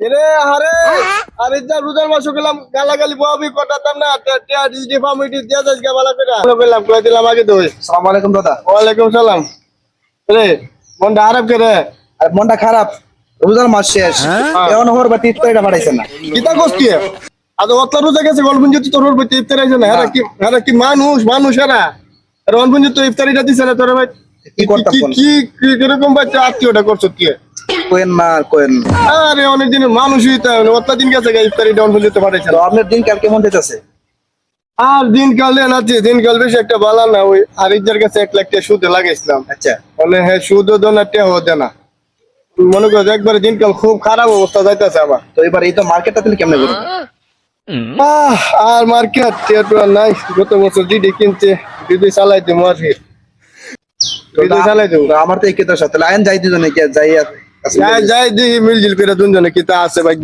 এরে আরে আরে যা রোজার মাস গেলাম গালাগালি বহাবি কটাতাম না টিয়া ডিজি ফার্মিটি দিয়া যাস গাবালা করে ভালো গেলাম কই দিলাম আগে তো আসসালামু আলাইকুম দাদা। ওয়ালাইকুম সালাম রে মনটা খারাপ করে আর মনটা খারাপ, রোজার মাস শেষ, এখন হর বাতি ইফতারিটা পাঠাইছেন না। কিতা কষ্টি আজ অত রোজা গেছে গলপুঞ্জি তো তোর বইতে ইফতার আইছে না এরা কি মানুষ মানুষ এরা রনপুঞ্জি তো ইফতারিটা দিছে না তোর ভাই কি করতাম কোন? কি কি কিরকম বাচ্চা আত্মীয়টা করছো কি কোয়েন না কোয়েন। আরে অনেক দিনের মানুষই তো অত দিন গেছে ইফতারিটা রনপুঞ্জি তো পাঠাইছে তো আপনার দিন কাল কেমন যেতেছে? আর দিনকাল আছে দিনকাল বেশি একটা বালা না ওই আরিজার কাছে 1 লাখ টাকা সুদে লাগাইছিলাম আচ্ছা, মানে হ্যাঁ সুদও দেন না টেও দেন না মনে করো একবারে দিনকাল খুব খারাপ অবস্থা যাইতেছে আমার তো এবার এই তো মার্কেটটা তুমি কেমনে করবে? আর মার্কেট টিয়াটুয়া নাই গত বছর জিডি কিনছে দিদি চালাই দেবো আর কি দিদি চালাই দেবো তো আমার তো এই কেতার সাথে লাইন যাই দুজনে কি যাই আর যাই দিই মিলজিল করে দুজনে কি তা আছে ভাই